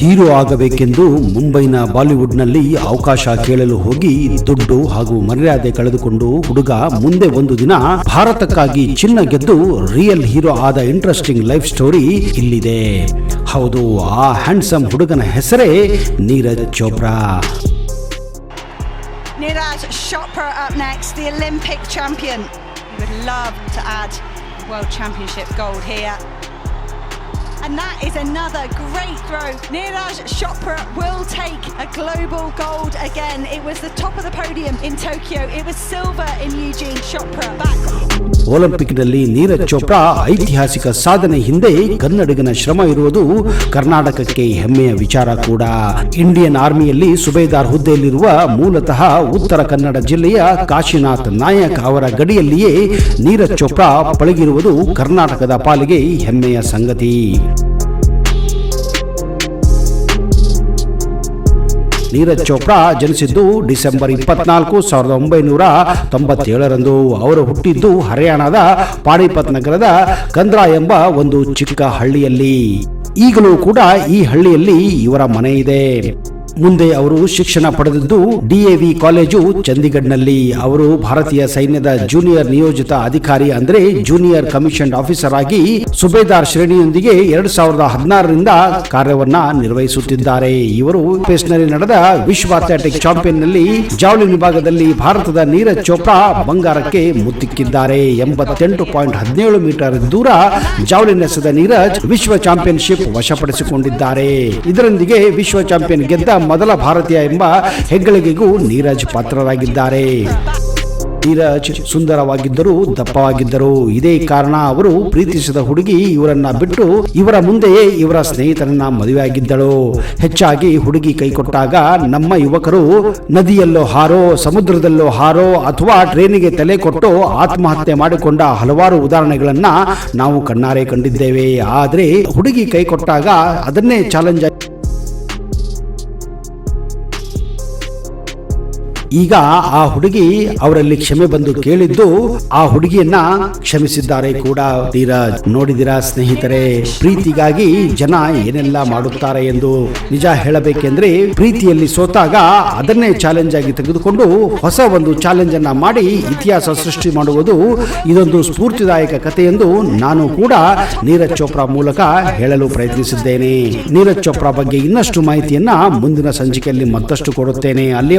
Hero ಆಗಬೇಕೆಂದು ಮುಂಬೈನ ಬಾಲಿವುಡ್ನಲ್ಲಿ ಅವಕಾಶ ಕೇಳಲು ಹೋಗಿ ದುಡ್ಡು ಹಾಗೂ ಮರ್ಯಾದೆ ಕಳೆದುಕೊಂಡು ಹುಡುಗ ಮುಂದೆ ಒಂದು ದಿನ ಭಾರತಕ್ಕಾಗಿ ಚಿನ್ನ ಗೆದ್ದು ರಿಯಲ್ ಹೀರೋ ಆದ ಇಂಟ್ರೆಸ್ಟಿಂಗ್ ಲೈಫ್ ಸ್ಟೋರಿ ಇಲ್ಲಿದೆ. ಹೌದು, ಆ ಹ್ಯಾಂಡ್ಸಮ್ ಹುಡುಗನ ಹೆಸರೇ Neeraj Chopra. Neeraj Chopra up next, the Olympic champion. We would love to add World Championship gold here. And that is another great throw. Neeraj Chopra will take a global gold again. It was the top of the podium in Tokyo. It was silver in Eugene. Chopra back. ಒಲಿಂಪಿಕ್ನಲ್ಲಿ Neeraj Chopra ಐತಿಹಾಸಿಕ ಸಾಧನೆ ಹಿಂದೆ ಕನ್ನಡಿಗನ ಶ್ರಮ ಇರುವುದು ಕರ್ನಾಟಕಕ್ಕೆ ಹೆಮ್ಮೆಯ ವಿಚಾರ ಕೂಡ. Indian ಆರ್ಮಿಯಲ್ಲಿ ಸುಬೇದಾರ್ ಹುದ್ದೆಯಲ್ಲಿರುವ ಮೂಲತಃ ಉತ್ತರ ಕನ್ನಡ ಜಿಲ್ಲೆಯ ಕಾಶಿನಾಥ್ ನಾಯಕ್ ಅವರ ಗಡಿಯಲ್ಲಿಯೇ ನೀರಜ್ ಚೋಪ್ರಾ ಪಳಗಿರುವುದು ಕರ್ನಾಟಕದ ಪಾಲಿಗೆ ಹೆಮ್ಮೆಯ ಸಂಗತಿ. ನೀರಜ್ ಚೋಪ್ರಾ ಜನಿಸಿದ್ದು ಡಿಸೆಂಬರ್ 24, 1997ರಂದು. ಅವರು ಹುಟ್ಟಿದ್ದು ಹರಿಯಾಣದ ಪಾಣಿಪತ್ ನಗರದ ಕಂದ್ರಾ ಎಂಬ ಒಂದು ಚಿಕ್ಕ ಹಳ್ಳಿಯಲ್ಲಿ. ಈಗಲೂ ಕೂಡ ಈ ಹಳ್ಳಿಯಲ್ಲಿ ಇವರ ಮನೆ ಇದೆ. ಮುಂದೆ ಅವರು ಶಿಕ್ಷಣ ಪಡೆದಿದ್ದು DAV ಕಾಲೇಜು ಚಂಡೀಗಢ್ನಲ್ಲಿ. ಅವರು ಭಾರತೀಯ ಸೈನ್ಯದ ಜೂನಿಯರ್ ನಿಯೋಜಿತ ಅಧಿಕಾರಿ ಅಂದ್ರೆ ಜೂನಿಯರ್ ಕಮಿಷನ್ಡ್ ಆಫೀಸರ್ ಆಗಿ ಸುಬೇದಾರ್ ಶ್ರೇಣಿಯೊಂದಿಗೆ 2016ರಿಂದ ಕಾರ್ಯವನ್ನ ನಿರ್ವಹಿಸುತ್ತಿದ್ದಾರೆ. ಇವರು ಪೇಸ್ನಲ್ಲಿ ನಡೆದ ವಿಶ್ವ ಅಥ್ಲೆಟಿಕ್ ಚಾಂಪಿಯನ್ ನಲ್ಲಿ ಜಾವ್ಲಿನ್ ವಿಭಾಗದಲ್ಲಿ ಭಾರತದ ನೀರಜ್ ಚೋಪ್ರಾ ಬಂಗಾರಕ್ಕೆ ಮುತ್ತಿಕ್ಕಿದ್ದಾರೆ. 88.17 ಮೀಟರ್ ದೂರ ಜಾವ್ಲಿನ್ ಎಸೆದ ನೀರಜ್ ವಿಶ್ವ ಚಾಂಪಿಯನ್ಶಿಪ್ ವಶಪಡಿಸಿಕೊಂಡಿದ್ದಾರೆ. ಇದರೊಂದಿಗೆ ವಿಶ್ವ ಚಾಂಪಿಯನ್ ಗೆದ್ದ ಮೊದಲ ಭಾರತೀಯ ಎಂಬ ಹೆಗ್ಗಳಿಕೆಗೂ ನೀರಜ್ ಪಾತ್ರರಾಗಿದ್ದಾರೆ. ನೀರಜ್ ಸುಂದರವಾಗಿದ್ದರು, ದಪ್ಪವಾಗಿದ್ದರು. ಇದೇ ಕಾರಣ ಅವರು ಪ್ರೀತಿಸಿದ ಹುಡುಗಿ ಇವರನ್ನ ಬಿಟ್ಟು ಇವರ ಮುಂದೆಯೇ ಇವರ ಸ್ನೇಹಿತರನ್ನ ಮದುವೆಯಾಗಿದ್ದಳು. ಹೆಚ್ಚಾಗಿ ಹುಡುಗಿ ಕೈಕೊಟ್ಟಾಗ ನಮ್ಮ ಯುವಕರು ನದಿಯಲ್ಲೋ ಹಾರೋ, ಸಮುದ್ರದಲ್ಲೋ ಹಾರೋ ಅಥವಾ ಟ್ರೈನಿಗೆ ತಲೆ ಕೊಟ್ಟು ಆತ್ಮಹತ್ಯೆ ಮಾಡಿಕೊಂಡ ಹಲವಾರು ಉದಾಹರಣೆಗಳನ್ನ ನಾವು ಕಣ್ಣಾರೆ ಕಂಡಿದ್ದೇವೆ. ಆದ್ರೆ ಹುಡುಗಿ ಕೈಕೊಟ್ಟಾಗ ಅದನ್ನೇ ಚಾಲೆಂಜ್ ಈಗ ಆ ಹುಡುಗಿ ಅವರಲ್ಲಿ ಕ್ಷಮೆ ಬಂದು ಕೇಳಿದ್ದು ಆ ಹುಡುಗಿಯನ್ನ ಕ್ಷಮಿಸಿದ್ದಾರೆ ಕೂಡ ನೀರಜ್. ನೋಡಿದಿರಾ ಸ್ನೇಹಿತರೆ, ಪ್ರೀತಿಗಾಗಿ ಜನ ಏನೆಲ್ಲ ಮಾಡುತ್ತಾರೆ ಎಂದು. ನಿಜ ಹೇಳಬೇಕೆಂದ್ರೆ ಪ್ರೀತಿಯಲ್ಲಿ ಸೋತಾಗ ಅದನ್ನೇ ಚಾಲೆಂಜ್ ಆಗಿ ತೆಗೆದುಕೊಂಡು ಹೊಸ ಒಂದು ಚಾಲೆಂಜ್ ಅನ್ನ ಮಾಡಿ ಇತಿಹಾಸ ಸೃಷ್ಟಿ ಮಾಡುವುದು ಇದೊಂದು ಸ್ಫೂರ್ತಿದಾಯಕ ಕಥೆ ಎಂದು ನಾನು ಕೂಡ ನೀರಜ್ ಚೋಪ್ರಾ ಮೂಲಕ ಹೇಳಲು ಪ್ರಯತ್ನಿಸಿದ್ದೇನೆ. ನೀರಜ್ ಚೋಪ್ರಾ ಬಗ್ಗೆ ಇನ್ನಷ್ಟು ಮಾಹಿತಿಯನ್ನ ಮುಂದಿನ ಸಂಚಿಕೆಯಲ್ಲಿ ಮತ್ತಷ್ಟು ಕೊಡುತ್ತೇನೆ. ಅಲ್ಲಿ